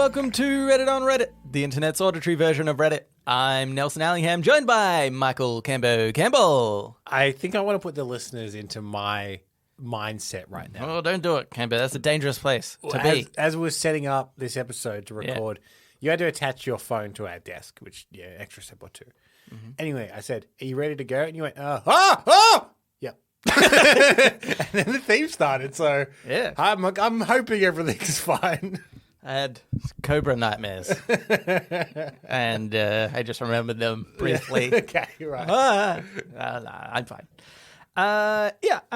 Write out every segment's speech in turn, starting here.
welcome to Reddit on Reddit, the internet's auditory version of Reddit. I'm Nelson Allingham, joined by Michael Campbell. I think I want to put the listeners into my mindset right now. Oh, don't do it, Campbell. That's a dangerous place to be. As we were setting up this episode to record, you had to attach your phone to our desk, which, extra step or two. Mm-hmm. Anyway, I said, are you ready to go? And you went, Yep. And then the theme started, so I'm hoping everything's fine. I had cobra nightmares, and I just remembered them briefly. Okay, right. I'm fine. I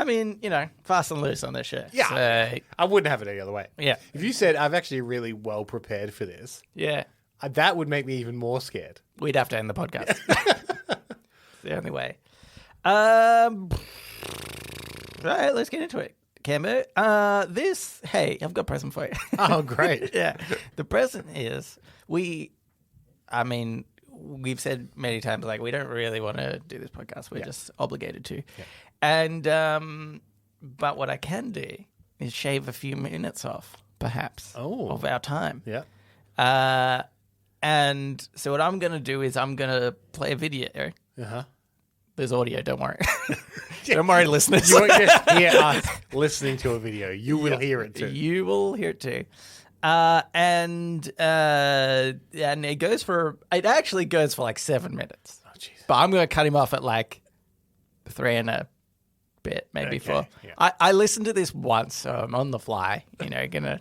mean, fast and loose on this show. Yeah, so, I wouldn't have it any other way. Yeah. If you said, I'm actually really well prepared for this, that would make me even more scared. We'd have to end the podcast. It's the only way. Right, let's get into it. Cambo, hey, I've got a present for you. Oh, great. Yeah. The present is, we've said many times, like, we don't really want to do this podcast. We're just obligated to. Yeah. And, but what I can do is shave a few minutes off, perhaps, of our time. Yeah. And so what I'm going to do is I'm going to play a video. Uh-huh. There's audio, don't worry. Don't worry, listeners. You won't just hear us listening to a video. You will hear it too. You will hear it too. And it actually goes for like 7 minutes. Oh, Jesus. But I'm going to cut him off at like 3 and a bit, maybe 4. Yeah. I listened to this once, so I'm on the fly, going to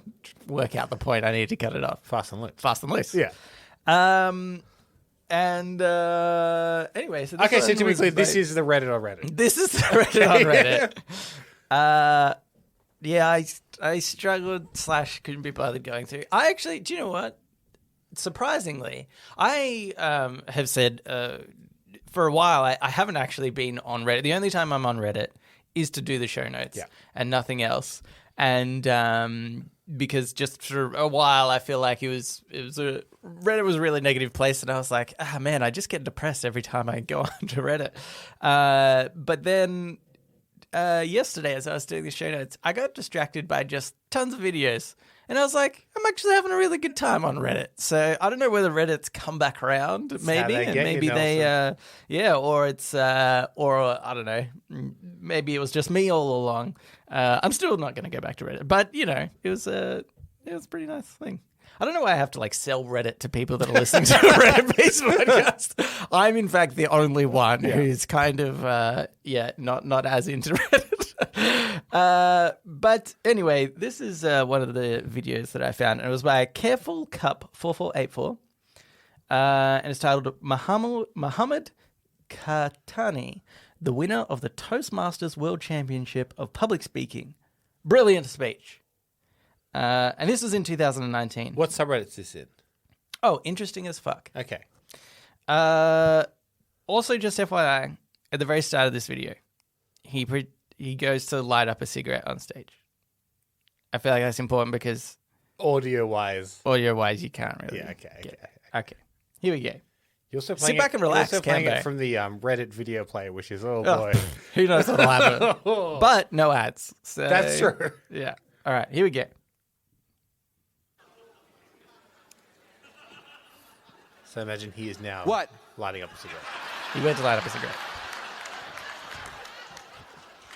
work out the point I need to cut it off. Fast and loose. Fast and loose. Yeah. And anyway, so so to be clear, this is the Reddit on Reddit. This is the Reddit on Reddit. I struggled / couldn't be bothered going through. I actually, do you know what? Surprisingly, I have said for a while I haven't actually been on Reddit. The only time I'm on Reddit is to do the show notes and nothing else. And because just for a while I feel like Reddit was a really negative place, and I was like, man, I just get depressed every time I go onto Reddit. But then yesterday, as I was doing the show notes, I got distracted by just tons of videos, and I was like, I'm actually having a really good time on Reddit. So I don't know whether Reddit's come back around, or it's or I don't know, maybe it was just me all along. I'm still not going to go back to Reddit, but it was a pretty nice thing. I don't know why I have to like sell Reddit to people that are listening to a Reddit-based podcast. I'm in fact the only one who's kind of not as into Reddit. But anyway, this is one of the videos that I found, and it was by Careful Cup 4484, and it's titled Muhammad Katani, the winner of the Toastmasters World Championship of Public Speaking. Brilliant speech. And this was in 2019. What subreddit is this in? Oh, interesting as fuck. Okay. Also, just FYI, at the very start of this video, he goes to light up a cigarette on stage. I feel like that's important because audio-wise, you can't really. Yeah. Okay. Here we go. You're also sit back and relax. You're also playing it from the Reddit video player, which is boy, who knows what'll happen? But no ads. So, that's true. Yeah. All right. Here we go. So imagine he is now lighting up a cigarette. He went to light up a cigarette.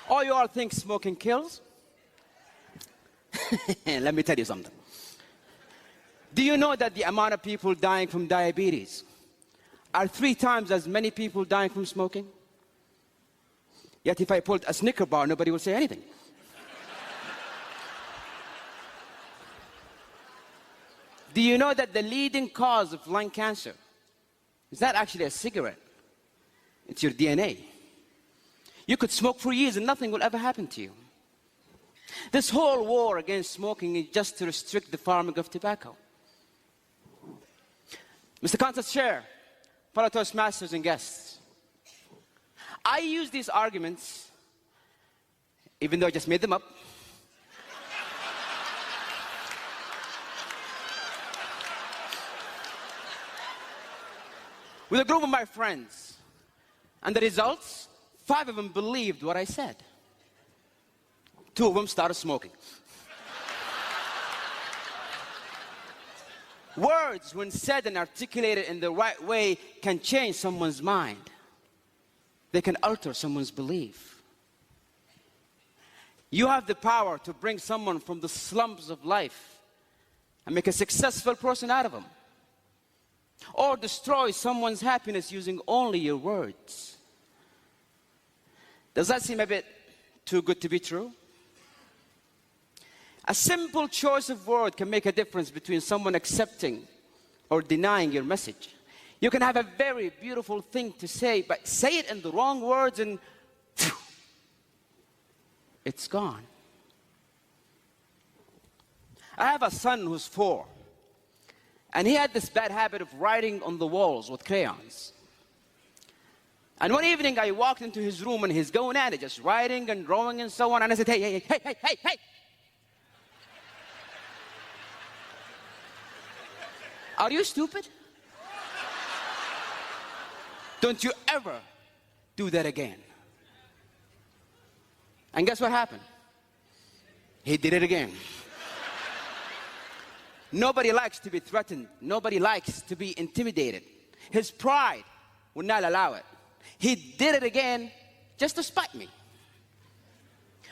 Oh, you all think smoking kills? Let me tell you something. Do you know that the amount of people dying from diabetes are 3 times as many people dying from smoking? Yet if I pulled a Snicker bar, nobody would say anything. Do you know that the leading cause of lung cancer is not actually a cigarette? It's your DNA. You could smoke for years and nothing will ever happen to you. This whole war against smoking is just to restrict the farming of tobacco. Mr. Contest Chair, fellow Toastmasters and guests, I use these arguments, even though I just made them up, with a group of my friends. And the results, 5 of them believed what I said. 2 of them started smoking. Words, when said and articulated in the right way, can change someone's mind. They can alter someone's belief. You have the power to bring someone from the slums of life and make a successful person out of them. Or destroy someone's happiness using only your words. Does that seem a bit too good to be true? A simple choice of word can make a difference between someone accepting or denying your message. You can have a very beautiful thing to say, but say it in the wrong words and phew, it's gone. I have a son who's 4, and he had this bad habit of writing on the walls with crayons. And one evening I walked into his room and he's going at it, just writing and drawing and so on, and I said, hey. Are you stupid? Don't you ever do that again. And guess what happened? He did it again. Nobody likes to be threatened. Nobody likes to be intimidated. His pride would not allow it. He did it again just to spite me.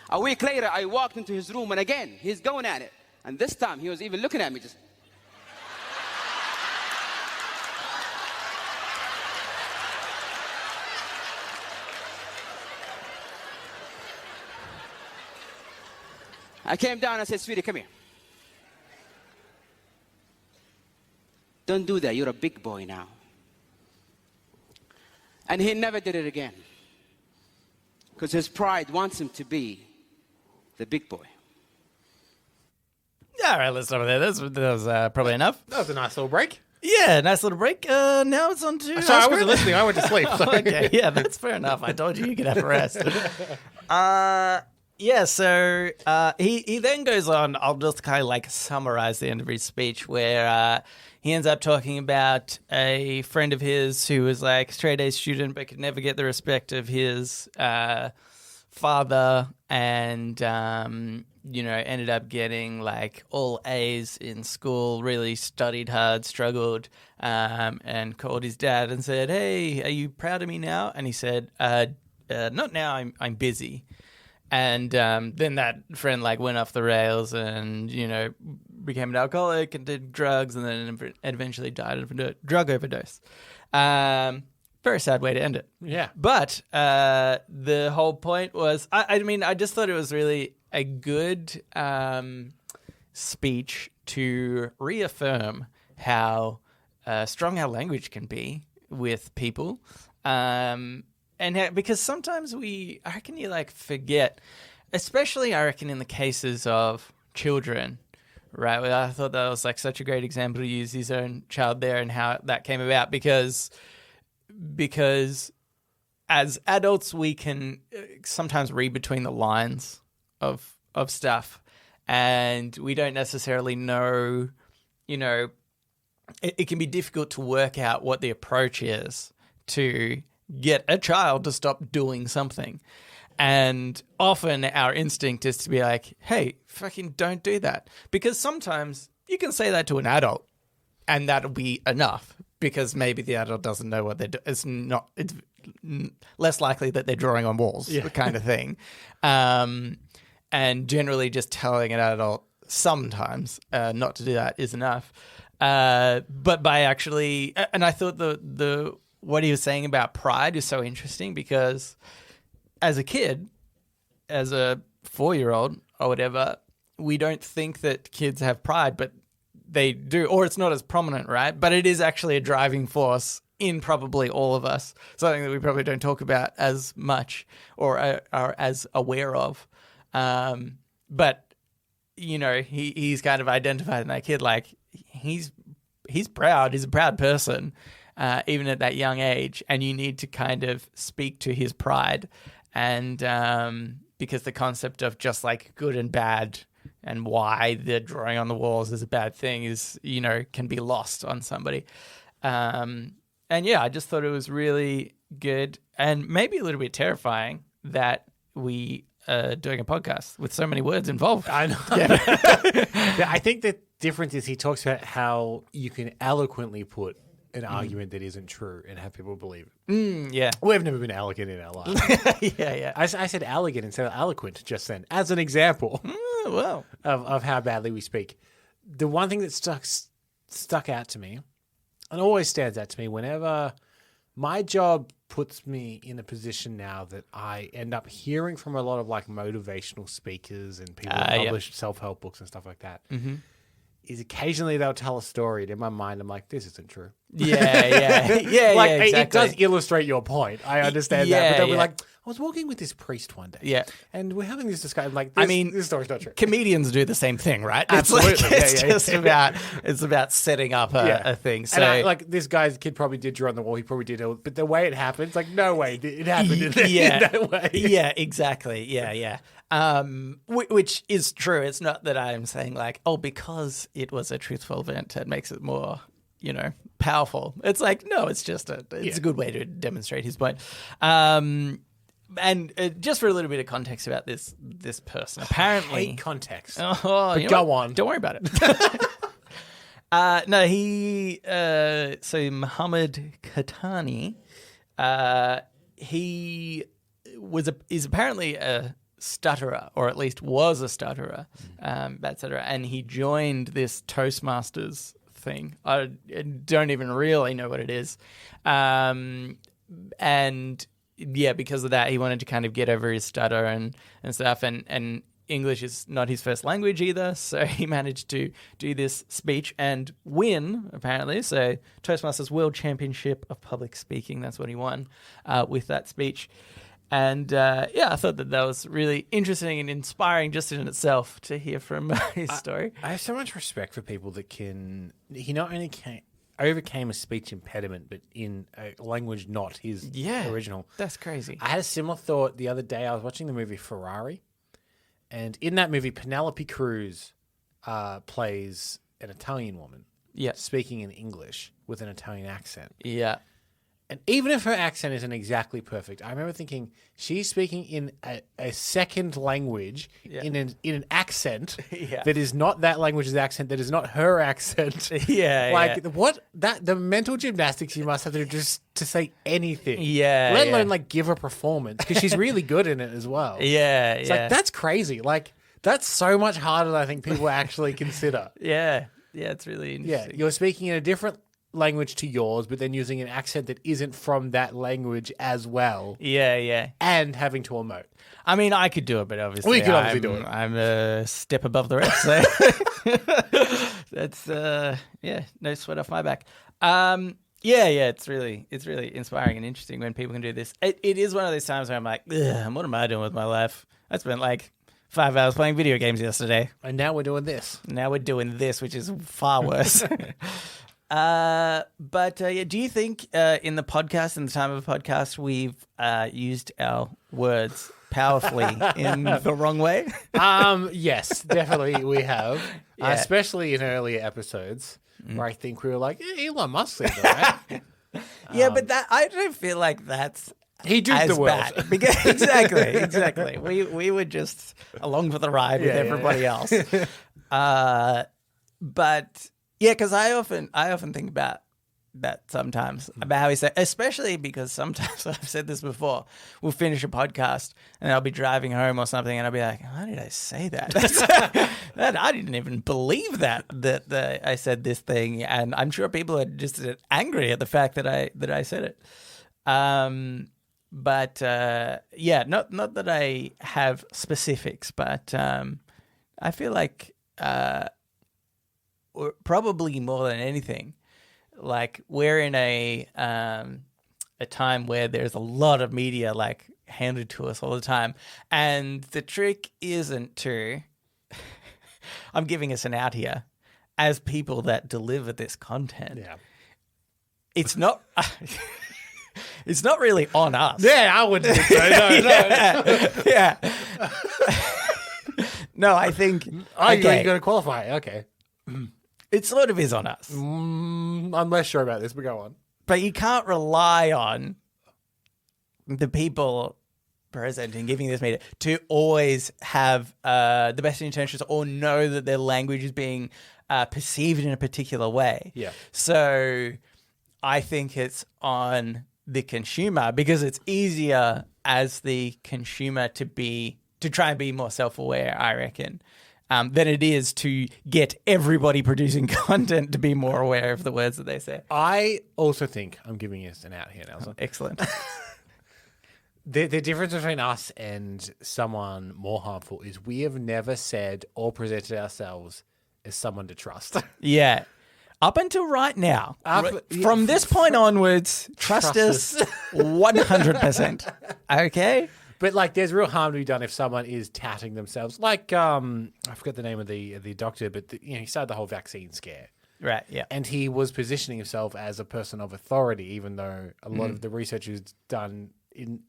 A week later, I walked into his room and again, he's going at it. And this time, he was even looking at me just... I came down and I said, sweetie, come here. Don't do that. You're a big boy now. And he never did it again. Because his pride wants him to be the big boy. All right, let's stop there. That was probably enough. That was a nice little break. Yeah, nice little break. Now it's on to... Sorry, I wasn't listening. I went to sleep. So. Okay, yeah, that's fair enough. I told you could have a rest. Yeah, so he then goes on. I'll just kind of like summarize the end of his speech where he ends up talking about a friend of his who was like straight A student but could never get the respect of his father and, ended up getting like all A's in school, really studied hard, struggled, and called his dad and said, hey, are you proud of me now? And he said, not now, I'm busy. And then that friend like went off the rails and, became an alcoholic and did drugs and then eventually died of a drug overdose. Very sad way to end it. Yeah. But the whole point was, I just thought it was really a good speech to reaffirm how strong our language can be with people. Because sometimes I reckon you like forget, especially I reckon in the cases of children, right? Well, I thought that was like such a great example to use his own child there and how that came about because as adults we can sometimes read between the lines of stuff and we don't necessarily know, it can be difficult to work out what the approach is to get a child to stop doing something. And often our instinct is to be like, hey, fucking don't do that. Because sometimes you can say that to an adult and that'll be enough because maybe the adult doesn't know what they're doing. It's less likely that they're drawing on walls, kind of thing. And generally just telling an adult sometimes not to do that is enough. But by actually, and I thought the what he was saying about pride is so interesting because as a kid, as a 4-year-old or whatever, we don't think that kids have pride, but they do, or it's not as prominent, right? But it is actually a driving force in probably all of us, something that we probably don't talk about as much or are as aware of. But, he's kind of identified in that kid like he's proud, he's a proud person. Even at that young age, and you need to kind of speak to his pride, and because the concept of just like good and bad and why the drawing on the walls is a bad thing is, can be lost on somebody. And yeah, I just thought it was really good and maybe a little bit terrifying that we are doing a podcast with so many words involved. I know. Yeah. I think that difference is he talks about how you can eloquently put an argument that isn't true and have people believe it. Yeah. We've never been elegant in our lives. Yeah. I said elegant instead of eloquent just then, as an example Well. of how badly we speak. The one thing that stuck out to me, and always stands out to me, whenever my job puts me in a position now that I end up hearing from a lot of like motivational speakers and people who publish self-help books and stuff like that, is occasionally they'll tell a story, and in my mind I'm like, this isn't true. Yeah. Like, exactly. it does illustrate your point. I understand that. But they'll be like, I was walking with this priest one day. Yeah. And we're having this discussion. Like, this story's not true. Comedians do the same thing, right? Absolutely. It's about setting up a thing. So, and this guy's kid probably did draw on the wall. He probably did. But the way it happened, it's like, no way. It happened in that way. Yeah, exactly. Yeah. Which is true. It's not that I'm saying like, oh, because it was a truthful event, it makes it more, powerful. It's like, no, it's just a good way to demonstrate his point. And just for a little bit of context about this person, apparently... I hate context. But go on. Don't worry about it. So Muhammad Khatani, he is apparently a stutterer, or at least was a stutterer, bad stutterer, and he joined this Toastmasters thing. I don't even really know what it is. And yeah, because of that, he wanted to kind of get over his stutter and stuff. And English is not his first language either. So he managed to do this speech and win, apparently. So Toastmasters World Championship of Public Speaking. That's what he won with that speech. And I thought that was really interesting and inspiring just in itself to hear from his story. I have so much respect for people that can... He not only overcame a speech impediment, but in a language not his original. That's crazy. I had a similar thought the other day. I was watching the movie Ferrari, and in that movie, Penelope Cruz plays an Italian woman speaking in English with an Italian accent. Yeah. And even if her accent isn't exactly perfect, I remember thinking she's speaking in a second language in an accent that is not that language's accent, that is not her accent. The mental gymnastics you must have to do just to say anything. Let alone like give a performance, because she's really good in it as well. It's like, that's crazy. Like, that's so much harder than I think people actually consider. Yeah, it's really interesting. Yeah, you're speaking in a different language to yours, but then using an accent that isn't from that language as well. And having to emote. I mean, I could do it, but obviously we could obviously do it. I'm a step above the rest, so that's no sweat off my back. It's really inspiring and interesting when people can do this. It is one of those times where I'm like, what am I doing with my life? I spent like 5 hours playing video games yesterday, and now we're doing this. Which is far worse. Do you think in the podcast, in the time of a podcast, we've used our words powerfully in the wrong way? Yes, definitely we have. Especially in earlier episodes where I think we were like, Elon Musk said that, right? But that I don't feel like that's he did the world. Exactly. We were just along for the ride with everybody else. But yeah, because I often think about that sometimes, about how he said, especially because sometimes I've said this before, we'll finish a podcast and I'll be driving home or something and I'll be like, why did I say that? I didn't even believe that I said this thing, and I'm sure people are just angry at the fact that I said it. Not that I have specifics, but I feel like probably more than anything, like we're in a time where there's a lot of media like handed to us all the time, and the trick isn't to I'm giving us an out here as people that deliver this content. It's not it's not really on us. I wouldn't think so. No, I think you got to qualify. Okay. It sort of is on us. I'm less sure about this, but go on. But you can't rely on the people presenting, giving this media, to always have the best intentions or know that their language is being perceived in a particular way. Yeah. So I think it's on the consumer, because it's easier as the consumer to try and be more self-aware, I reckon, than it is to get everybody producing content to be more aware of the words that they say. I also think, I'm giving you an out here, Nelson. Excellent. The difference between us and someone more harmful is we have never said or presented ourselves as someone to trust. Yeah. Up until right now, from this point onwards, trust us 100%. Okay? But like, there's real harm to be done if someone is touting themselves. Like, I forgot the name of the doctor, but he started the whole vaccine scare. Right, yeah. And he was positioning himself as a person of authority, even though a lot of the research is done in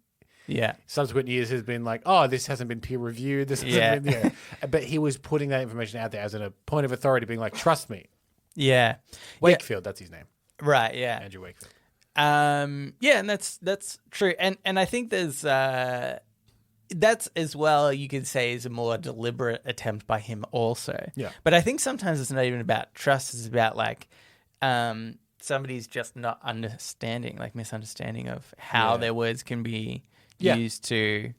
subsequent years has been like, oh, this hasn't been peer reviewed. This hasn't been, But he was putting that information out there as a point of authority, being like, trust me. Yeah. Wakefield, that's his name. Right, yeah. Andrew Wakefield. Yeah, and that's true. And I think there's that's as well, you could say, is a more deliberate attempt by him also. Yeah. But I think sometimes it's not even about trust, it's about like somebody's just not understanding, like misunderstanding of how their words can be used to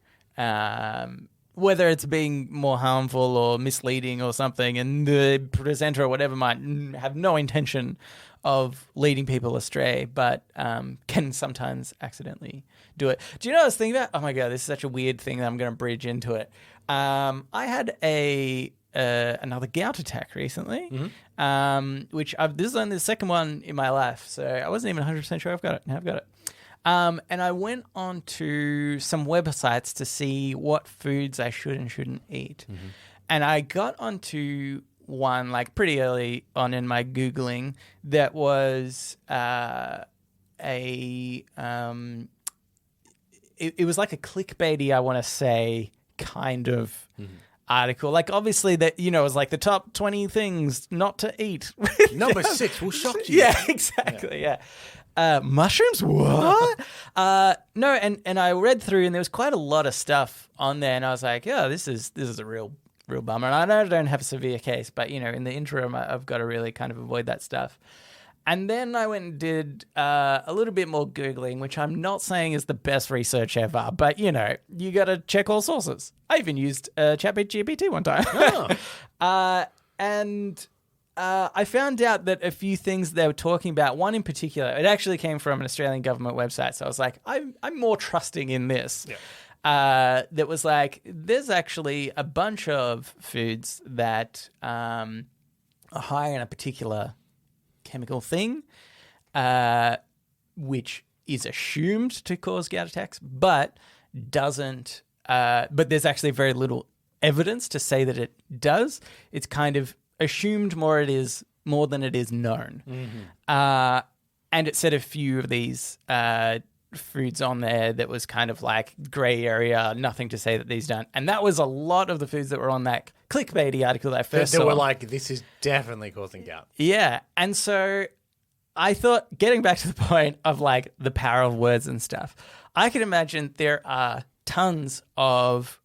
whether it's being more harmful or misleading or something, and the presenter or whatever might have no intention of leading people astray, but can sometimes accidentally do it. Do you know what I was thinking about? Oh my God, this is such a weird thing that I'm going to bridge into it. I had another gout attack recently, which this is only the second one in my life, so I wasn't even 100% sure I've got it. Now I've got it. And I went on to some websites to see what foods I should and shouldn't eat. And I got onto one like pretty early on in my Googling that was it was like a clickbaity, I want to say, kind of article. Like, obviously, that, it was like the top 20 things not to eat. Number 6 will shock you. Yeah, exactly. Yeah. Mushrooms? What? No, and I read through, and there was quite a lot of stuff on there, and I was like, yeah, this is a real bummer. And I know I don't have a severe case, but in the interim, I've got to really kind of avoid that stuff. And then I went and did a little bit more Googling, which I'm not saying is the best research ever, but you got to check all sources. I even used ChatGPT one time. And I found out that a few things they were talking about, one in particular, it actually came from an Australian government website. So I was like, I'm more trusting in this. Yeah. That was like, there's actually a bunch of foods that are high in a particular chemical thing, which is assumed to cause gout attacks, but doesn't. But there's actually very little evidence to say that it does. It's kind of assumed more than it is known. And it said a few of these foods on there that was kind of like grey area, nothing to say that these don't. And that was a lot of the foods that were on that clickbaity article that I first saw. They were like, this is definitely causing gout. Yeah. And so I thought, getting back to the point of like the power of words and stuff, I can imagine there are tons of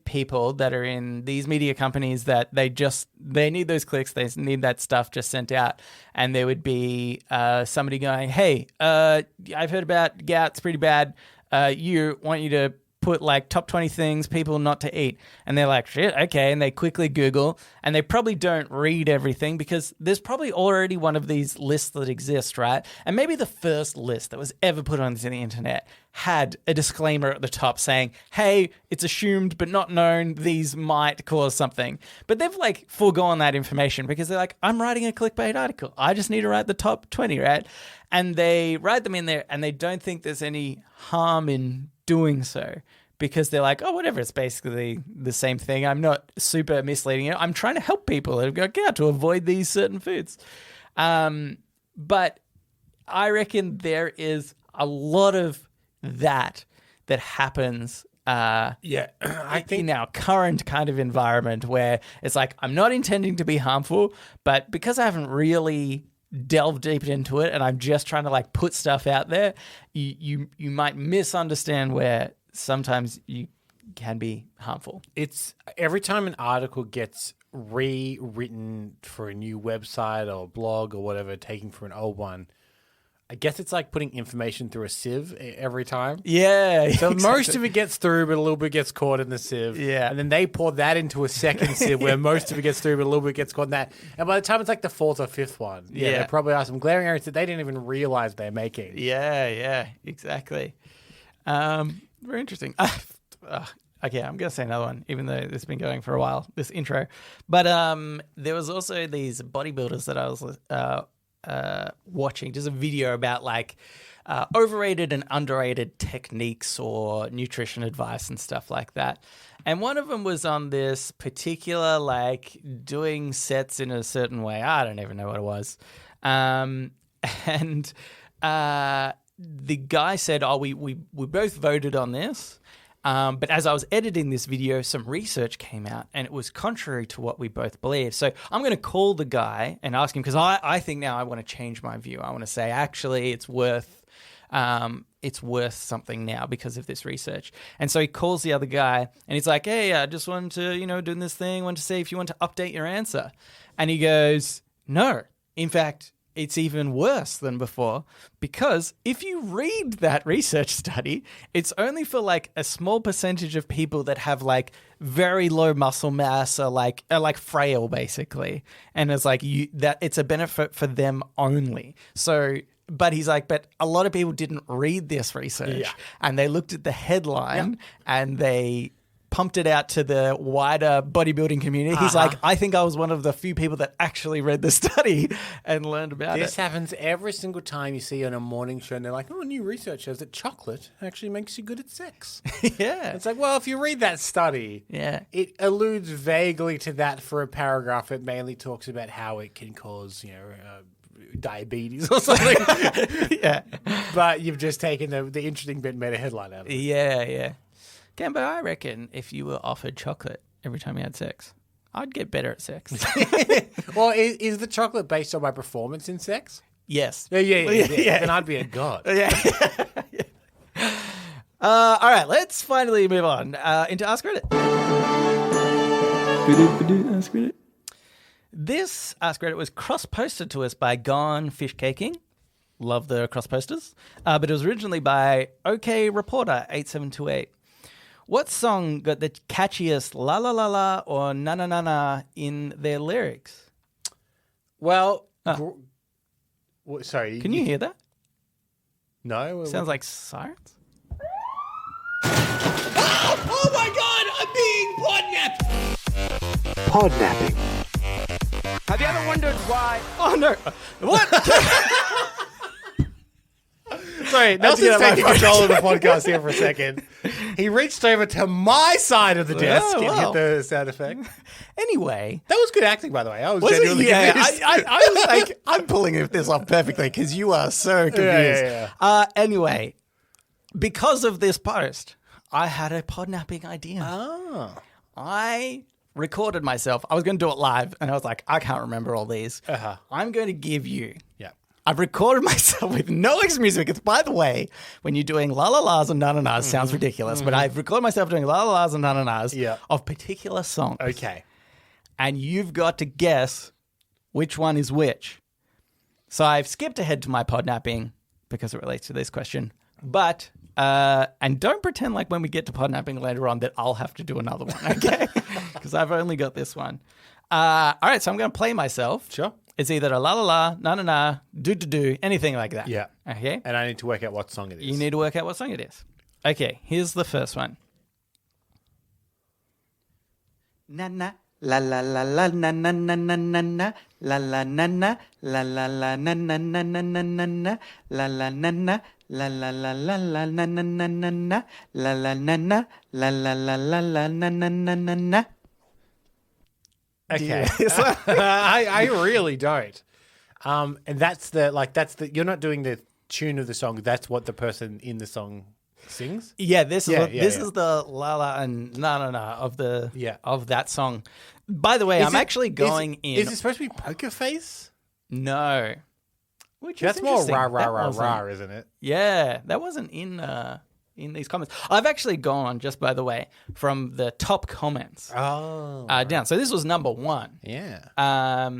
people that are in these media companies that they need those clicks, they need that stuff just sent out, and there would be somebody going, hey, I've heard about gout, it's pretty bad, want you to put like top 20 things people not to eat, and they're like, shit, okay, and they quickly Google, and they probably don't read everything because there's probably already one of these lists that exist, right? And maybe the first list that was ever put on the internet had a disclaimer at the top saying, hey, it's assumed but not known, these might cause something. But they've like foregone that information because they're like, I'm writing a clickbait article, I just need to write the top 20, right? And they write them in there, and they don't think there's any harm in doing so because they're like, oh, whatever, it's basically the same thing. I'm not super misleading it. I'm trying to help people who've got gout to avoid these certain foods. But I reckon there is a lot of that happens I think in our current kind of environment where it's like, I'm not intending to be harmful, but because I haven't really delve deep into it and I'm just trying to like put stuff out there, you might misunderstand where sometimes you can be harmful. It's every time an article gets rewritten for a new website or blog or whatever, taking from an old one, I guess it's like putting information through a sieve every time. Yeah. So most of it gets through, but a little bit gets caught in the sieve. Yeah. And then they pour that into a second sieve where most of it gets through, but a little bit gets caught in that. And by the time it's like the fourth or fifth one, there probably are some glaring errors that they didn't even realize they're making. Yeah, exactly. Very interesting. Okay, I'm going to say another one, even though it's been going for a while, this intro. But there was also these bodybuilders that I was watching, just a video about like overrated and underrated techniques or nutrition advice and stuff like that. And one of them was on this particular, like, doing sets in a certain way. I don't even know what it was. And the guy said, we both voted on this. But as I was editing this video, some research came out and it was contrary to what we both believed. So I'm going to call the guy and ask him, because I think now I want to change my view. I want to say, actually, it's worth something now because of this research. And so he calls the other guy and he's like, hey, I just wanted to, doing this thing, wanted to see if you want to update your answer. And he goes, no, in fact, it's even worse than before, because if you read that research study, it's only for like a small percentage of people that have like very low muscle mass or like frail basically. And it's like that it's a benefit for them only. So, but he's like, but a lot of people didn't read this research and they looked at the headline and they pumped it out to the wider bodybuilding community. He's like, I think I was one of the few people that actually read the study and learned about it. This happens every single time you see on a morning show and they're like, new research shows that chocolate actually makes you good at sex. Yeah. It's like, well, if you read that study, it alludes vaguely to that for a paragraph. It mainly talks about how it can cause, diabetes or something. Yeah. But you've just taken the interesting bit and made a headline out of it. Yeah. Gambo, I reckon if you were offered chocolate every time you had sex, I'd get better at sex. Well, is the chocolate based on my performance in sex? Yes. Yeah. Then I'd be a god. Yeah. All right, let's finally move on into Ask Reddit. Ask Reddit. This Ask Reddit was cross-posted to us by Gone Fish Caking. Love the cross-posters. But it was originally by OK Reporter 8728. What song got the catchiest Lalalalala or Nanananana in their lyrics? Well, sorry. Can you hear that? No. Sounds like sirens. Oh my God! I'm being podnapped. Podnapping. Have you ever wondered why? Oh no! What? Sorry, Nelson's taking control of the podcast here for a second. He reached over to my side of the desk and hit the sound effect. Anyway. That was good acting, by the way. I was genuinely confused. I was like, I'm pulling this off perfectly because you are so confused. Yeah. Anyway, because of this post, I had a podnapping idea. Oh. I recorded myself. I was going to do it live, and I was like, I can't remember all these. I'm going to give you... Yeah. I've recorded myself with no extra music. It's, by the way, when you're doing la-la-las and na-na-nas, sounds ridiculous, but I've recorded myself doing la-la-las and na-na-nas of particular songs. Okay. And you've got to guess which one is which. So I've skipped ahead to my podnapping because it relates to this question. But, and don't pretend like when we get to podnapping later on that I'll have to do another one, okay? Because I've only got this one. All right, so I'm going to play myself. Sure. It's either a la-la-la, na-na-na, do-do-do, anything like that. Yeah. Okay? And I need to work out what song it is. You need to work out what song it is. Okay, here's the first one. Na-na, la-la-la-la, na-na-na-na-na-na, la-la-na-na, la-la-la-na-na-na-na-na-na, la-la-na-na, la-la-la-la-la-na-na-na-na, la-la-na-na, la-la-la-la-la-na-na-na-na. Okay. I really don't. And that's the you're not doing the tune of the song, that's what the person in the song sings? Yeah, this is the la la and na na na of that song. By the way, I'm actually going in. Is it supposed to be Poker Face? No. Which that's is more interesting. rah, isn't it? Yeah, that wasn't in in these comments. I've actually gone, just by the way, from the top comments down. So this was number 1. Yeah.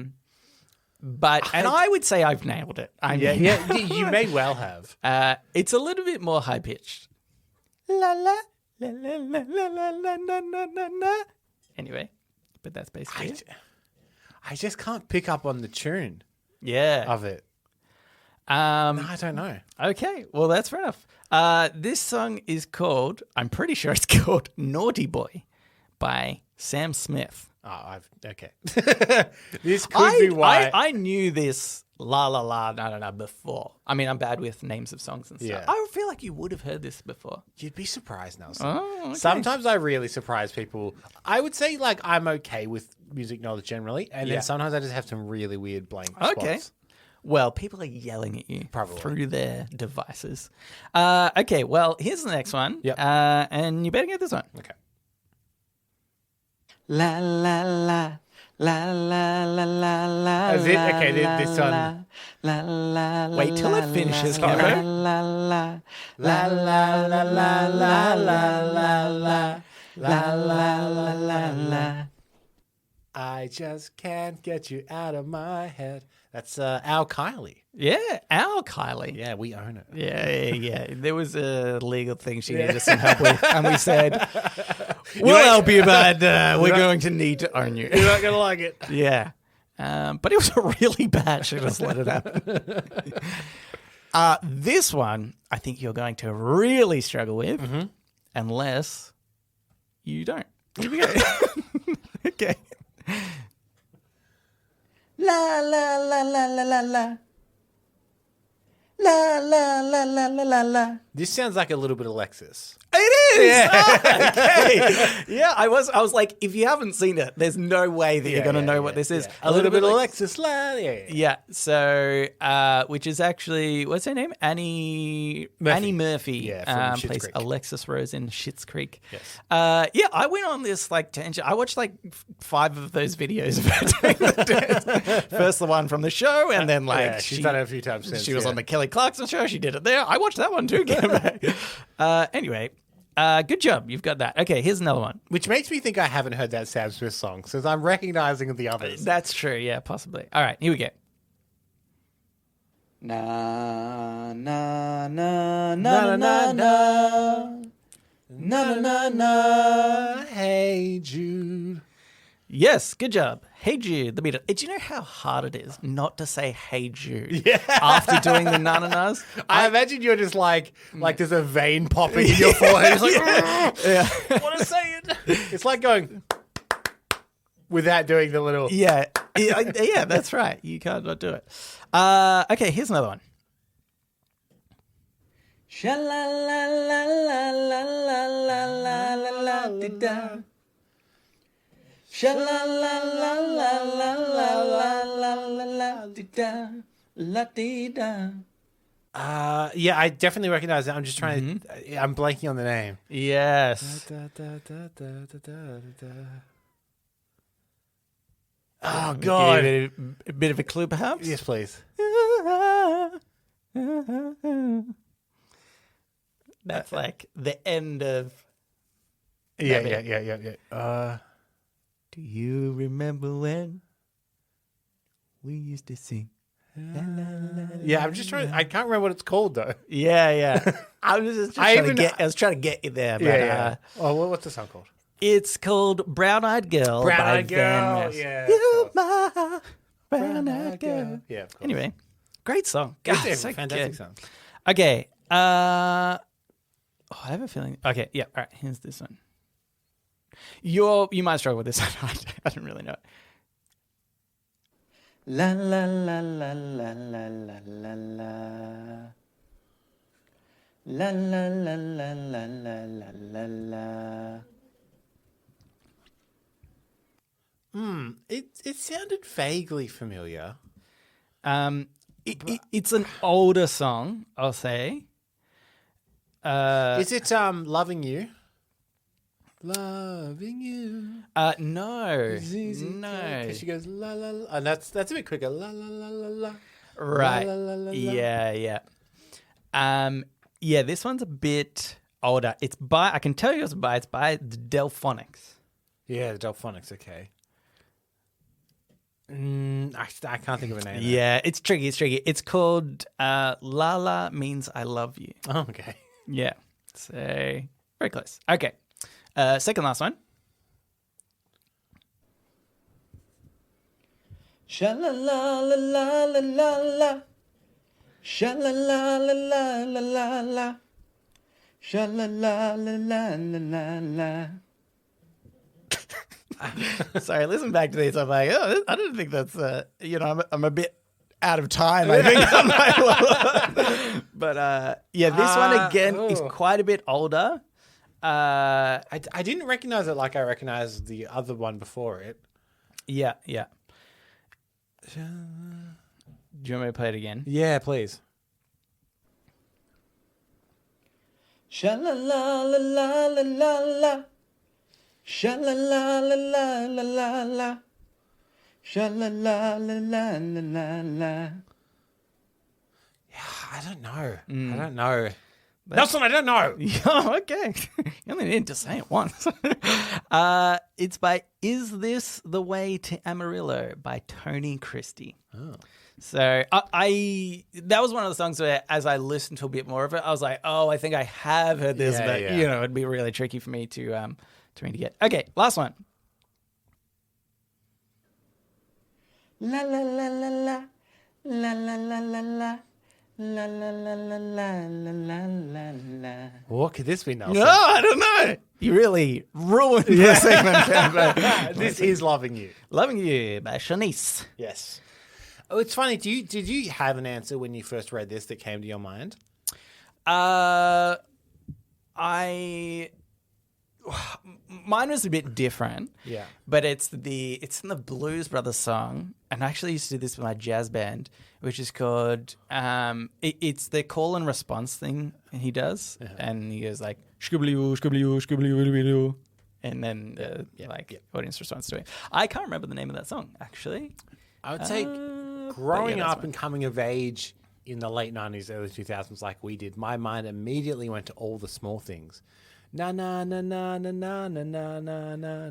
But and I would say I've nailed it. Yeah, you may well have. It's a little bit more high pitched. La la la la la la la la la la. Anyway, but that's basically it. I just can't pick up on the tune of it. No, I don't know. Okay, well, that's fair enough. This song is called, I'm pretty sure it's called Naughty Boy by Sam Smith. Oh, okay. This could be why. I knew this Lalalalala before. I mean, I'm bad with names of songs and stuff. Yeah. I feel like you would have heard this before. You'd be surprised, Nelson. Oh, okay. Sometimes I really surprise people. I would say, like, I'm okay with music knowledge generally, and then sometimes I just have some really weird blank spots. Well, people are yelling at you Probably. through their devices. Okay, well, here's the next one. Yep. And you better get this one. Okay. La la la la la la la la. Is it? Okay, this one. La la la. Wait till it finishes, la Cameron. la la la la la la la la la la la la la la. I just can't get you out of my head. That's Al Kylie. Yeah, our Kylie. Yeah, we own it. Yeah. There was a legal thing she needed some help with, and we said, we'll help you, but we're going to need to own you. You're not going to like it. Yeah. But it was really bad. She just let it happen. This one, I think you're going to really struggle with, unless you don't. Here we go. Okay. La la la la la la la. La la la la la la la. This sounds like a little bit of Lexus. It is. Yeah. Okay. Yeah, I was like, if you haven't seen it, there's no way that you're going to know what this is. A little bit of Lexus. Yeah. So, which is actually, what's her name? Annie Murphy. Yeah, from Schitt's plays Creek. Alexis Rose in Schitt's Creek. Yes. Yeah, I went on this like tangent. I watched like 5 of those videos of her doing the dance. First the one from the show, and then like she's done it a few times since. she was on the Kelly Clarkson show. She did it there. I watched that one too. Anyway. Good job. You've got that. Okay, here's another one. Which makes me think I haven't heard that Sam Smith song, since I'm recognizing the others. That's true. Yeah, possibly. All right, here we go. Na na na na na na na na na na. Hey Jude. Yes, good job. Hey Jude, the Beatles. Do you know how hard it is not to say Hey Jude after doing the nananas? I imagine you're just like there's a vein popping in your forehead. It's like, I want to say it. It's like going without doing the little. Yeah, that's right. You can't not do it. Okay, here's another one. Sha la la la la la la la la la la da. Sha la la la la la la la la la la da la da. Yeah, I definitely recognize that. I'm just trying to. I'm blanking on the name. Yes. Oh God! A bit of a clue, perhaps. Yes, please. That's like the end of. Yeah. Do you remember when we used to sing? Yeah, I'm just trying. I can't remember what it's called though. Yeah. I was just trying to get you there. But, Oh, what's the song called? It's called Brown Eyed Girl. Brown by Eyed Van Girl. Ness. Yeah. You my brown eyed girl. Yeah, of course. Anyway, great song. It's God, a so fantastic good. song. Okay. I have a feeling. Okay, yeah. All right. Here's this one. You might struggle with this one. I don't really know it. La la la la la la la la la. La la la la la la la la la. It sounded vaguely familiar. It's an older song, I'll say. Is it Loving You? Loving you. No. No. She goes la la la. And that's a bit quicker. La la la la la. Right. La, la, la, la, la. Yeah. Yeah, this one's a bit older. It's by, I can tell you it's by the Delphonics. Yeah, the Delphonics, okay. I can't think of a name. Yeah, it's tricky. It's called Lala Means I Love You. Oh, okay. Yeah. So, very close. Okay. Second last one. Sha-la-la-la-la-la-la-la. Sha-la-la-la-la-la-la-la. Sha-la-la-la-la-la-la. Sorry, listen back to these. I'm like, oh, I don't think that's, I'm a bit out of time, I think. But yeah, this one again is quite a bit older. I didn't recognize it like I recognized the other one before it. Yeah. Do you want me to play it again? Yeah, please. Sha-la-la-la-la-la-la. Sha-la-la-la-la-la-la. Sha-la-la-la-la-la-la. I don't know. I don't know. Nelson, I don't know. Oh, okay. You only need to say it once. It's by Is This the Way to Amarillo by Tony Christie. Oh. So I that was one of the songs where as I listened to a bit more of it, I was like, oh, I think I have heard this, but it'd be really tricky for me to get. Okay, last one. La la la la la la la la la la. La la la la la la la la la. What could this be, Nelson? No, I don't know. You really ruined the segment. This is Loving You. Loving You by Shanice. Yes. Oh, it's funny. Did you have an answer when you first read this that came to your mind? Mine was a bit different. Yeah. But it's in the Blues Brothers song, and I actually used to do this with my jazz band, which is called it's the call and response thing he does, and he goes like shkoobloo shkoobloo shkoobloo, and then audience response to it. I can't remember the name of that song actually. I would say growing up and coming of age in the late 90s, early 2000s like we did, my mind immediately went to All the Small Things. Na na na na na na na na na na na na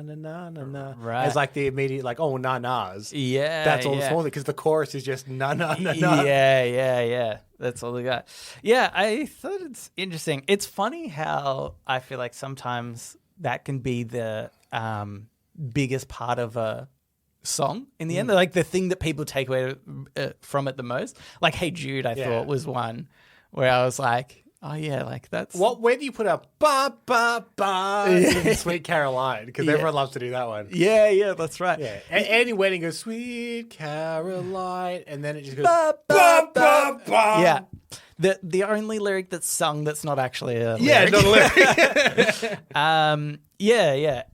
na na na. Right. It's like the immediate na-nas. Yeah. That's All the Small Things because the chorus is just na na na na. Yeah. That's all they got. Yeah, I thought it's interesting. It's funny how I feel like sometimes that can be the biggest part of a song in the end. Like the thing that people take away from it the most. Like Hey Jude, I thought was one where I was like, oh yeah, like that's where do you put a ba ba ba in Sweet Caroline? Because everyone loves to do that one. Yeah, that's right. Yeah, any wedding goes Sweet Caroline, and then it just goes ba, ba ba ba. Yeah, the only lyric that's sung that's not actually a lyric. Yeah, not a lyric. Yeah.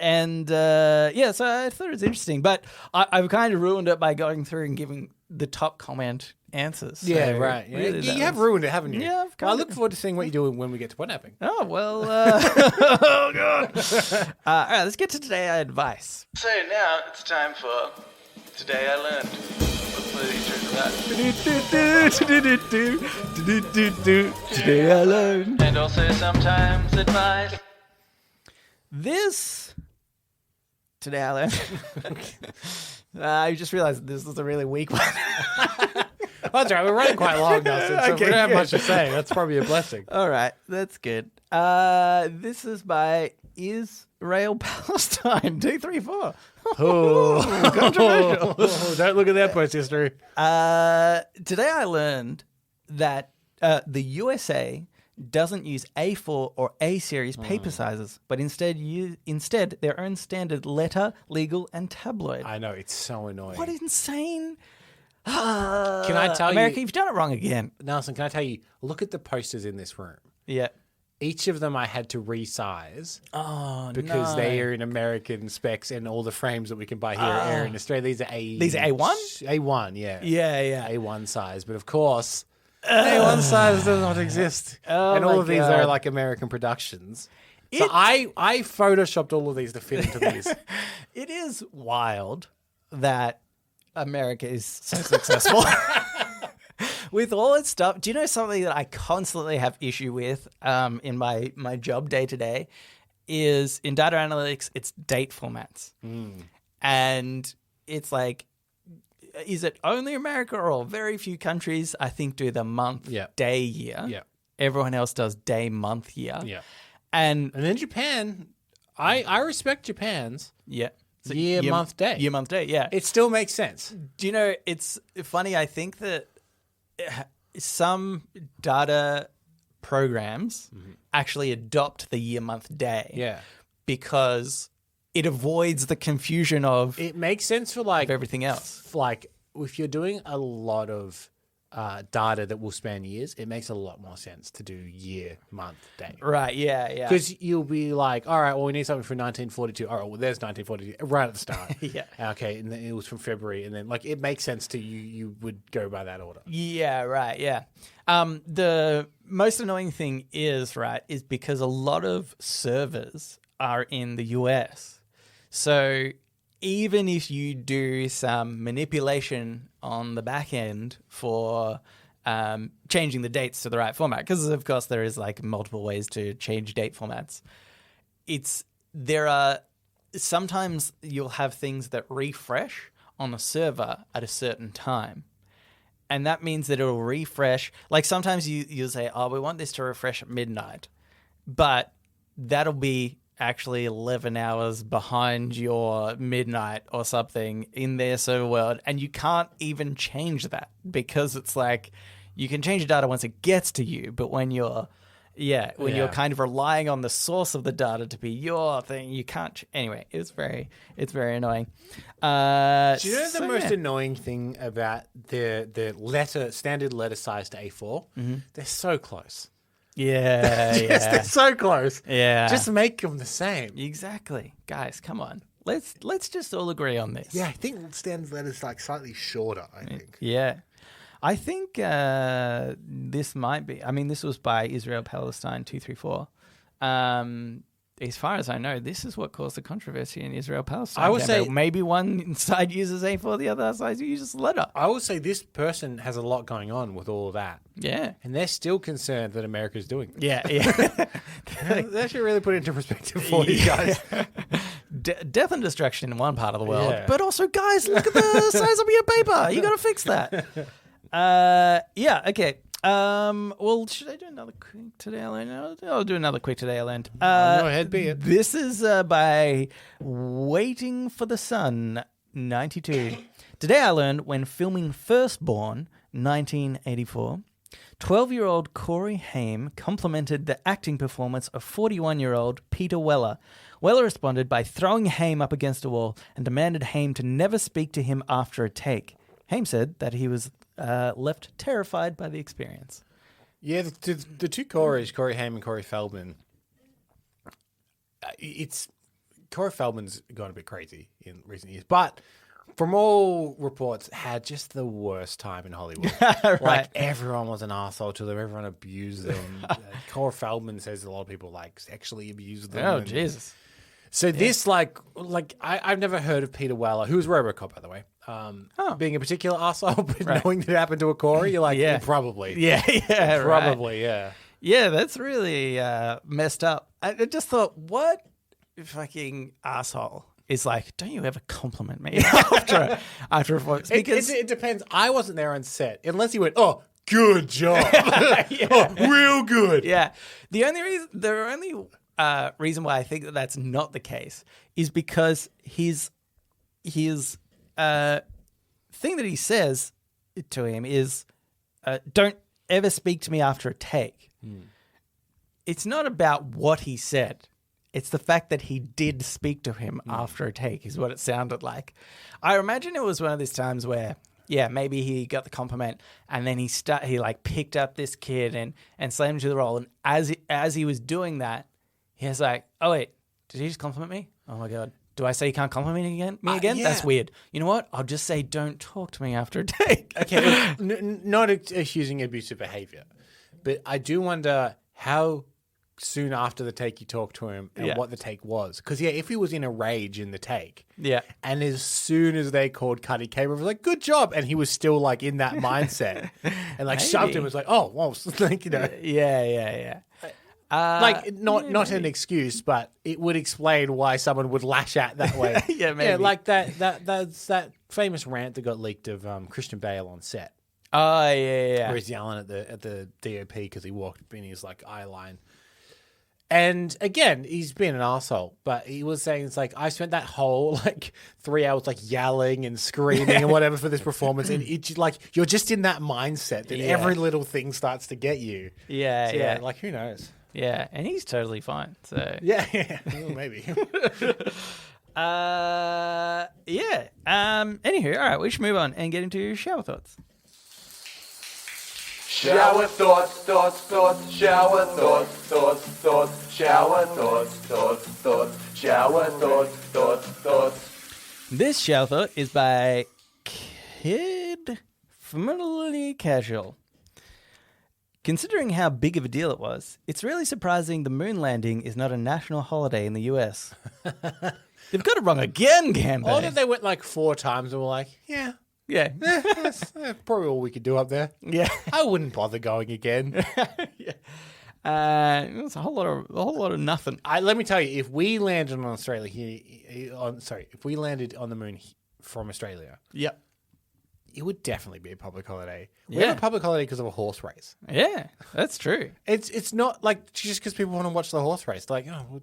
And so I thought it was interesting, but I've kind of ruined it by going through and giving the top comment answers. Yeah, right. Really you have ruined it, haven't you? Yeah, I look forward to seeing what you do when we get to Podnapping. Oh, well. Oh, God. All right, let's get to Today I Advice. So now it's time for Today I Learned. Let's play the intro to that. Today I Learned. And also sometimes advice. This Today I Learned. I just realized this was a really weak one. That's right. We're running quite long now, so we don't have much to say. That's probably a blessing. All right. That's good. This is by Israel Palestine 234. Oh, controversial. Don't look at that post history. Today I learned that the USA doesn't use A4 or A series paper sizes, but instead their own standard letter, legal, and tabloid. I know, it's so annoying. What insane? Can I tell America, you, you've done it wrong again. Nelson, can I tell you, look at the posters in this room. Yeah. Each of them I had to resize. Oh, because no. they are in American specs and all the frames that we can buy here are in Australia. These are A1? A1, yeah. Yeah. A1 size. But of course, A1 size does not exist. Oh, and all my of these God. are like American productions. So I photoshopped all of these to fit into these. It is wild that America is so successful. with all its stuff, do you know something that I constantly have issue with in my job day to day is in data analytics, it's date formats. And it's like, is it only America or very few countries, I think, do the month, day, year? Yeah. Everyone else does day, month, year. Yeah. And then Japan, I respect Japan's So year, month, day. Year, month, day, yeah. It still makes sense. Do you know, it's funny, I think that some data programs actually adopt the year, month, day. Yeah. Because it avoids the confusion of It makes sense for like everything else. Like if you're doing a lot of data that will span years, it makes a lot more sense to do year, month, day. Right, yeah. Because you'll be like, all right, well, we need something from 1942. All right, well, there's 1942 right at the start. Yeah. Okay, and then it was from February. And then, like, it makes sense to you. You would go by that order. Yeah, right, yeah. The most annoying thing is because a lot of servers are in the US. So even if you do some manipulation on the back end for changing the dates to the right format, because of course there is like multiple ways to change date formats, sometimes you'll have things that refresh on a server at a certain time. And that means that it'll refresh. Like sometimes you'll say, oh, we want this to refresh at midnight. But that'll be actually 11 hours behind your midnight or something in their server world. And you can't even change that because it's like you can change the data once it gets to you. But when you're kind of relying on the source of the data to be your thing, you can't. Anyway, it's very annoying. Do you know the most annoying thing about the standard letter size to A4? They're so close. Yeah, They're so close. Yeah. Just make them the same. Exactly. Guys, come on. Let's just all agree on this. Yeah, I think standard letter's like slightly shorter, I think. Yeah. I think this might be... I mean, this was by Israel Palestine 234. As far as I know, this is what caused the controversy in Israel Palestine. I would say maybe one side uses A4, the other side uses letter. I would say this person has a lot going on with all of that. Yeah. And they're still concerned that America's doing this. Yeah. That should really put it into perspective for you guys. Death and destruction in one part of the world. Yeah. But also, guys, look at the size of your paper. You got to fix that. Okay. Well, should I do another quick Today I Learned? I'll do another quick Today I Learned. Go ahead, be it. This is by Waiting for the Sun 92. Today I learned when filming Firstborn 1984, 12-year-old Corey Haim complimented the acting performance of 41-year-old Peter Weller. Weller responded by throwing Haim up against a wall and demanded Haim to never speak to him after a take. Haim said that he was left terrified by the experience. Yeah, the two Corys, Corey Haim and Corey Feldman, Corey Feldman's gone a bit crazy in recent years, but from all reports, had just the worst time in Hollywood. Right. Like, everyone was an arsehole to them. Everyone abused them. Corey Feldman says a lot of people, like, sexually abused them. Oh, Jesus. So this, I've never heard of Peter Weller, who was RoboCop, by the way, being a particular arsehole, but knowing that it happened to a Corey, you're like, yeah, probably. Yeah, probably, yeah. Yeah, that's really messed up. I just thought, what fucking asshole is like, don't you ever compliment me after a performance? Because it depends. I wasn't there on set, unless he went, oh, good job. Oh, real good. Yeah. The only reason why I think that that's not the case is because his thing that he says to him is, don't ever speak to me after a take. It's not about what he said. It's the fact that he did speak to him after a take is what it sounded like. I imagine it was one of those times where, yeah, maybe he got the compliment and then he picked up this kid and slammed him to the role. And as he was doing that, he was like, oh, wait, did he just compliment me? Oh, my God. Do I say you can't compliment me again? Yeah. That's weird. You know what? I'll just say don't talk to me after a take. Okay, not accusing abusive behavior, but I do wonder how soon after the take you talked to him and Yeah. what the take was. Because, yeah, if he was in a rage in the take, Yeah. and as soon as they called cut, he came over, like, good job. And he was still, like, in that mindset. And, like, shoved him. It was like, oh, well, like, you know. Yeah. Like, not an excuse, but it would explain why someone would lash out that way. Yeah, maybe. Yeah, like that's that famous rant that got leaked of Christian Bale on set. Oh, yeah. Where he's yelling at the DOP because he walked in his, like, eye line. And again, he's been an asshole, but he was saying it's like I spent that whole like 3 hours like yelling and screaming and whatever for this performance, and it's like you're just in that mindset that every little thing starts to get you. Yeah, So, yeah. like who knows? Yeah, and he's totally fine. So Yeah, well, maybe. yeah. Anywho, all right, we should move on and get into shower thoughts. Shower thoughts, shower thoughts, shower thoughts, shower thoughts. This shower thought is by Kid Familiarly Casual. Considering how big of a deal it was, it's really surprising the moon landing is not a national holiday in the US. They've got it wrong again, Cambo. Or that they went like 4 times and were like, yeah, Yeah. that's probably all we could do up there. Yeah. I wouldn't bother going again. It's a whole lot of nothing. Let me tell you, if we landed on Australia if we landed on the moon from Australia, Yep. it would definitely be a public holiday. We Yeah. have a public holiday because of a horse race. Yeah, that's true. It's not like just because people want to watch the horse race. Like, oh,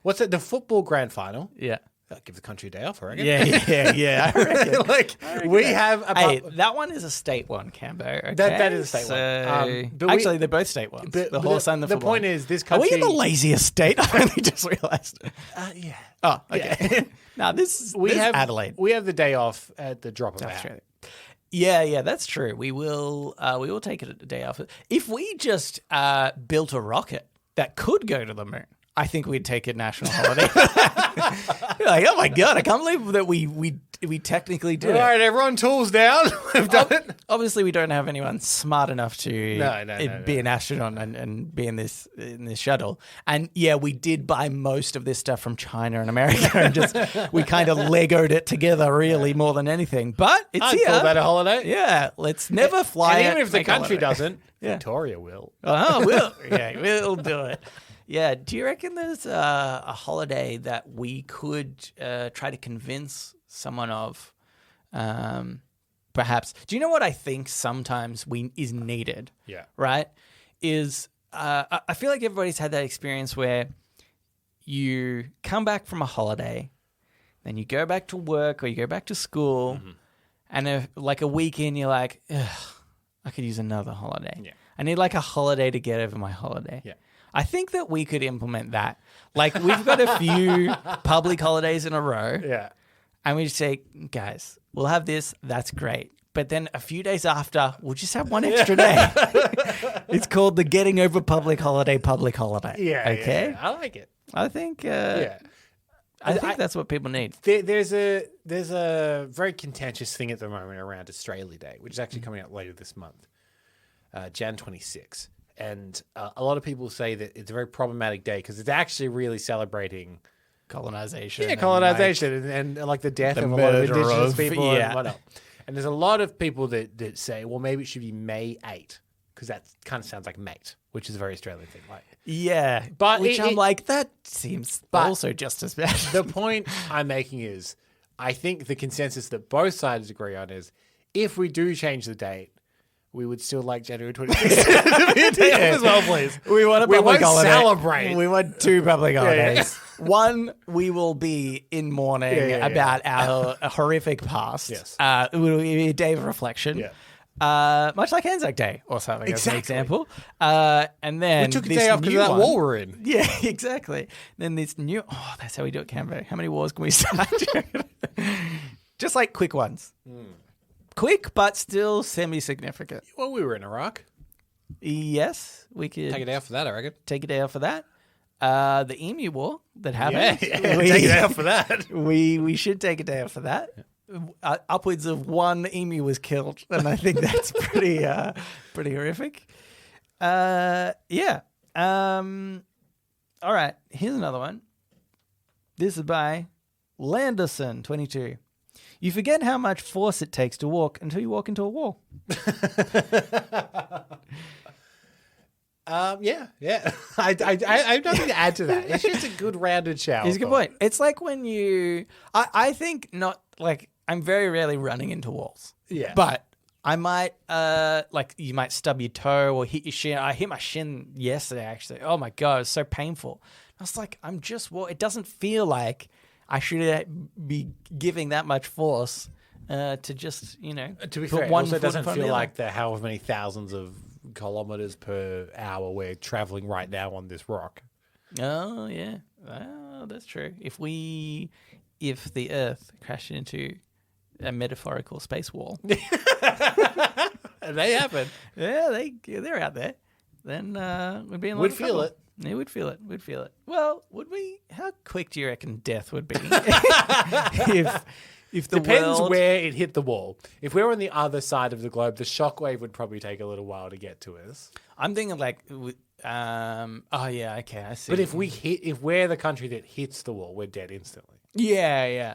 what's it? The football grand final. Yeah. That'll give the country a day off, I reckon. Yeah. I reckon. like we have a Hey, that one is a state one, Cambo. Okay? That is a state one. But actually, they're both state ones. The horse and the football. point is, this Are country. we in the laziest state? I only just realised. Yeah. Oh, okay. No, this is Adelaide. We have the day off at the drop of a hat. Australia. Yeah, that's true. We will take it a day off. If we just built a rocket that could go to the moon, I think we'd take a national holiday. Like, oh my god, I can't believe that we technically did All it. right, everyone, tools down. We've done it. Obviously, we don't have anyone smart enough to be an astronaut and be in this shuttle. And yeah, we did buy most of this stuff from China and America, and we kind of Legoed it together, really, more than anything. But it's I'd here. call that a holiday. Yeah, let's never fly. And even it, if the make a country holiday. doesn't, Yeah. Victoria will. We'll do it. Yeah, do you reckon there's a holiday that we could try to convince someone of? Perhaps. Do you know what I think sometimes is needed? Yeah. Right? Is I feel like everybody's had that experience where you come back from a holiday, then you go back to work or you go back to school, and like a week in, you're like, ugh, I could use another holiday. Yeah. I need like a holiday to get over my holiday. Yeah. I think that we could implement that. Like, we've got a few public holidays in a row. Yeah. And we just say, guys, we'll have this. That's great. But then a few days after, we'll just have one extra day. It's called the Getting Over Public Holiday. Yeah. Okay? Yeah. I like it. I think Yeah. I think that's what people need. There's a very contentious thing at the moment around Australia Day, which is actually coming out later this month, Jan 26. And a lot of people say that it's a very problematic day because it's actually really celebrating Colonization. Yeah, colonization and like the death of a lot of murder indigenous of- people yeah. and whatnot. And there's a lot of people that say, well, maybe it should be May 8 because that kind of sounds like mate, which is a very Australian thing. Like, Yeah. But which it- I'm it- like, that seems But also just as bad. the point I'm making is, I think the consensus that both sides agree on is, if we do change the date, we would still like January 26th to be a day off as well, please. We want a We public won't holiday. celebrate. We want 2 public holidays. One, we will be in mourning Yeah. about our horrific past. Yes. It will be a day of reflection. Yeah. Much like Anzac Day or something, as an Exactly. example. And then We took a this day off because new of that one- war we're in. Yeah, exactly. Then this new... Oh, that's how we do it, Cambo. How many wars can we start? Just like quick ones. Quick, but still semi-significant. Well, we were in Iraq. Yes, we could Take a day off for that, I reckon. take a day off for that. The Emu War that happened. Take a day off for that. We should take a day off for that. Upwards of 1 emu was killed, and I think that's pretty horrific. Yeah. All right, here's another one. This is by Landerson, 22. You forget how much force it takes to walk until you walk into a wall. Yeah. I have nothing to add to that. It's just a good rounded shower. It's a good point. It's like when you, I think not like I'm very rarely running into walls. Yeah. But I might, like you might stub your toe or hit your shin. I hit my shin yesterday actually. Oh my God, it was so painful. I was like, it doesn't feel like I should be giving that much force to just, To be put fair, it one also foot in doesn't front of feel the other. like the however many thousands of kilometers per hour we're traveling right now on this rock. Oh yeah, that's true. If the Earth crashed into a metaphorical space wall, They happen. yeah, they're out there. Then we'd be in. We'd feel it. Yeah, we'd feel it. We'd feel it. Well, would we? How quick do you reckon death would be? if the Depends world... where it hit the wall. If we're on the other side of the globe, the shockwave would probably take a little while to get to us. I'm thinking like, oh yeah, okay, I see. But if we're the country that hits the wall, we're dead instantly. yeah.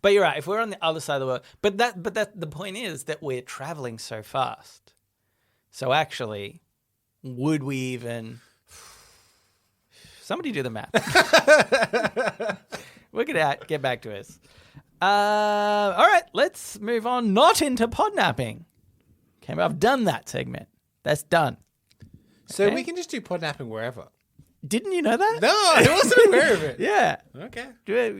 But you're right. If we're on the other side of the world, but the point is that we're traveling so fast. So actually, would we even? Somebody do the math. Work it out. Get back to us. All right, let's move on. Not into podnapping. Okay, I've done that segment. That's done. So Okay. we can just do podnapping wherever. Didn't you know that? No, I wasn't aware of it. Yeah. Okay. There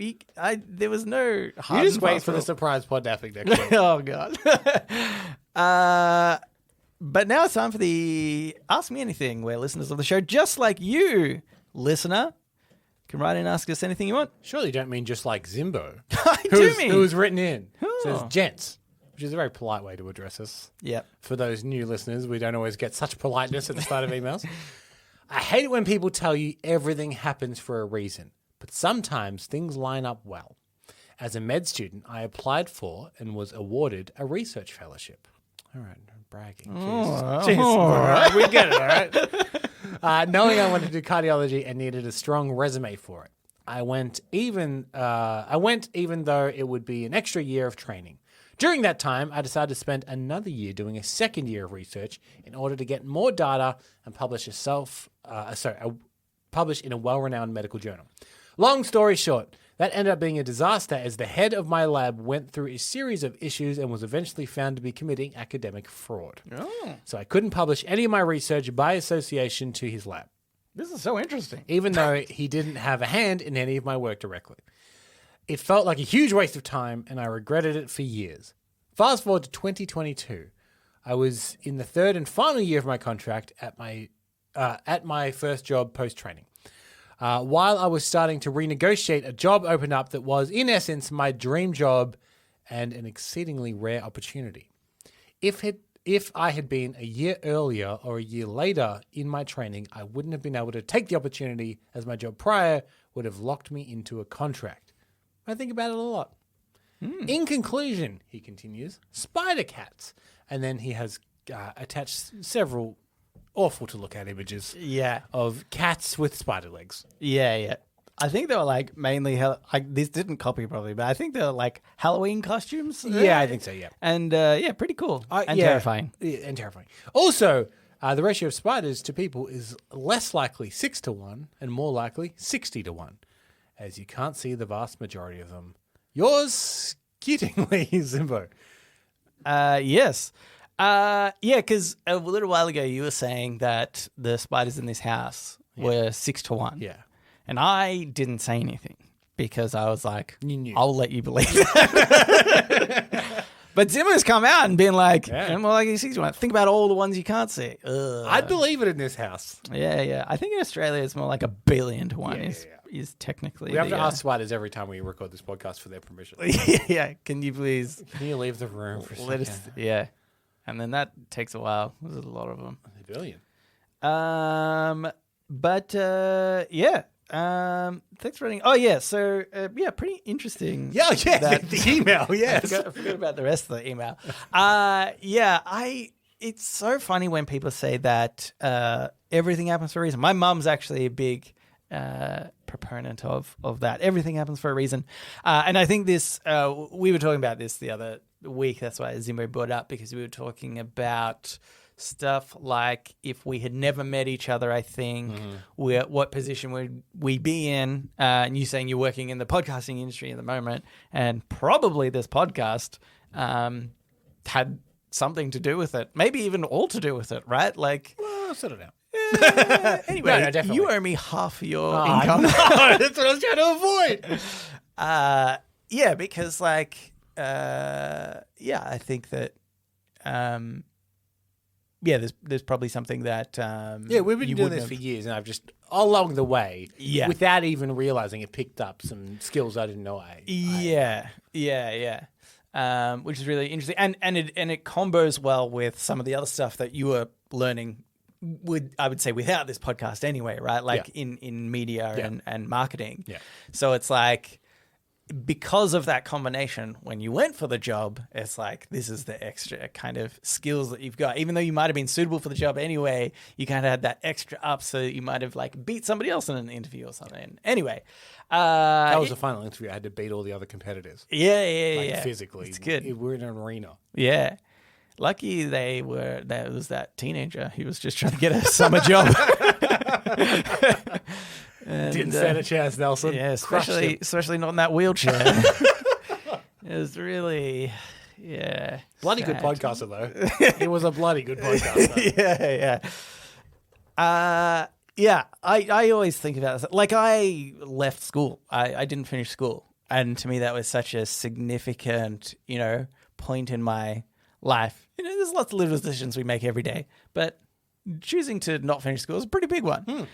was no. You hard just and wait fast for the rule. surprise podnapping next week. Oh God. But now it's time for the Ask Me Anything, where listeners of the show, just like you, listener, can write in and ask us anything you want. Surely you don't mean just like Zimbo. I do mean. Who was written in. Oh. Says gents, which is a very polite way to address us. Yep. For those new listeners, we don't always get such politeness at the start of emails. I hate it when people tell you everything happens for a reason, but sometimes things line up well. As a med student, I applied for and was awarded a research fellowship. All right, bragging. Jeez. All right, we get it, all right? Knowing I wanted to do cardiology and needed a strong resume for it. I went even though it would be an extra year of training. During that time, I decided to spend another year doing a second year of research in order to get more data and publish in a well-renowned medical journal. Long story short, that ended up being a disaster as the head of my lab went through a series of issues and was eventually found to be committing academic fraud. Oh, So I couldn't publish any of my research by association to his lab, this is so interesting. even though he didn't have a hand in any of my work directly. It felt like a huge waste of time, and I regretted it for years. Fast forward to 2022. I was in the third and final year of my contract at my first job post-training. While I was starting to renegotiate, a job opened up that was, in essence, my dream job and an exceedingly rare opportunity. If I had been a year earlier or a year later in my training, I wouldn't have been able to take the opportunity, as my job prior would have locked me into a contract. I think about it a lot. In conclusion, he continues, spider cats. And then he has attached several awful to look at images Yeah. of cats with spider legs. Yeah. I think they were like mainly, this didn't copy probably, but I think they were like Halloween costumes. Yeah, I think so, yeah. And pretty cool and Yeah. terrifying. Yeah, and terrifying. Also, the ratio of spiders to people is less likely 6-1 and more likely 60-1, as you can't see the vast majority of them. Yours, skitingly, Zimbo. Yes. Because a little while ago you were saying that the spiders in this house were 6-1. Yeah. And I didn't say anything because I was like, You knew. I'll let you believe that. But Zimmer's come out and been like, Yeah. and more like 6-1. Think about all the ones you can't see. Ugh. I'd believe it in this house. Yeah. I think in Australia it's more like 1 billion to 1 Yeah. is technically. We have the, to ask spiders every time we record this podcast for their permission. yeah. Can you please Can you leave the room for a let second? us? Yeah. And then that takes a while. There's a lot of them. A billion. Thanks for reading. Oh yeah. So pretty interesting. Yeah, that- the email, yes. I forgot about the rest of the email. It's so funny when people say that everything happens for a reason. My mum's actually a big proponent of that. Everything happens for a reason. And I think this, we were talking about this the other week. That's why Zimbo brought it up, because we were talking about stuff like if we had never met each other, I think, what position would we be in? And you saying you're working in the podcasting industry at the moment, and probably this podcast had something to do with it. Maybe even all to do with it, right? Like, Well, settle down. anyway, No, definitely. you owe me half your income. No, that's what I was trying to avoid. Yeah, because I think that there's probably something that We've been you doing wouldn't this have- for years, and I've just along the way, Yeah. without even realizing it, picked up some skills I didn't know I which is really interesting, and it combos well with some of the other stuff that you were learning. I would say without this podcast anyway, right? Like in media and marketing. Yeah. So it's like, because of that combination, when you went for the job, it's like, this is the extra kind of skills that you've got. Even though you might have been suitable for the job anyway, you kind of had that extra up, so you might have like beat somebody else in an interview or something. Anyway. That was the final interview. I had to beat all the other competitors. Yeah. Physically. It's good. We're in an arena. Yeah. Lucky there was that teenager who was just trying to get a summer job. And, Didn't stand a chance, Nelson. Yeah, Crushed him. especially not in that wheelchair. It was really, Bloody good sad. podcaster, though. It was a bloody good podcaster. I always think about this. Like, I left school. I didn't finish school. And to me, that was such a significant, point in my life. There's lots of little decisions we make every day, but choosing to not finish school is a pretty big one.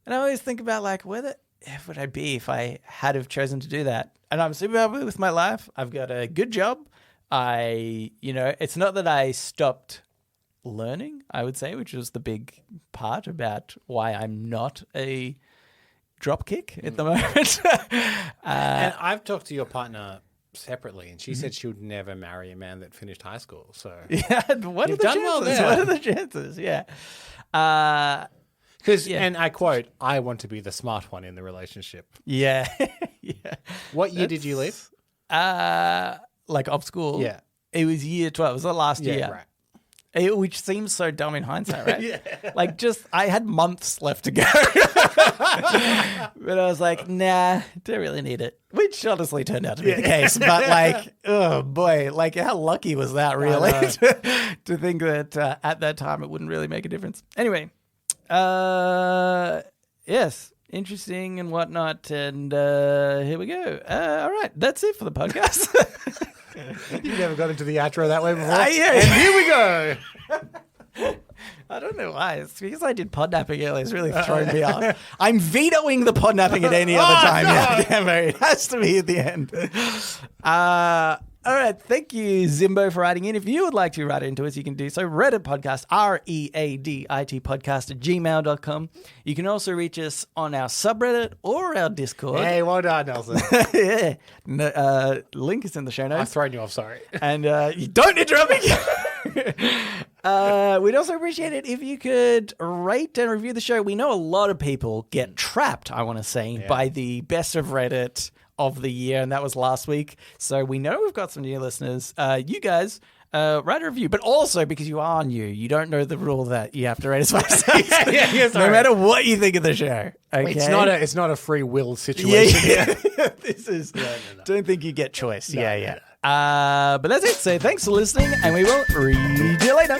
And I always think about, like, where the F would I be if I had have chosen to do that? And I'm super happy with my life. I've got a good job. It's not that I stopped learning, I would say, which was the big part about why I'm not a dropkick at the moment. And I've talked to your partner separately, and she said she would never marry a man that finished high school. So What You've are the done chances? well there. What are the chances? Yeah. and I quote, I want to be the smart one in the relationship. Yeah. What year did you leave? Like off school. Yeah. It was year 12. It was the last year. Right. Which seems so dumb in hindsight, right? Like, I had months left to go. But I was like, nah, don't really need it. Which honestly turned out to be the case. But like, oh boy, like how lucky was that really to think that at that time it wouldn't really make a difference. Anyway, yes, interesting and whatnot. And here we go. All right, that's it for the podcast. You never got into the outro that way before? Yeah. And here we go. I don't know why. It's because I did podnapping earlier. It's really thrown me off. I'm vetoing the podnapping at any other time. no. Yeah, damn it. It has to be at the end. All right. Thank you, Zimbo, for writing in. If you would like to write into us, you can do so. Reddit podcast, READIT podcast @gmail.com. You can also reach us on our subreddit or our Discord. Hey, well done, Nelson. Yeah. No, link is in the show I've notes. thrown you off, sorry. And you don't interrupt me. We'd also appreciate it if you could rate and review the show. We know a lot of people get trapped, I want to say, by the best of Reddit of the year, and that was last week. So we know we've got some new listeners. You guys, write a review, but also because you are new, you don't know the rule that you have to rate us 5 stars. No matter what you think of the show. Okay? It's not a free will situation. Yeah. This is. Don't think you get choice. But that's it. So thanks for listening, and we will read you later.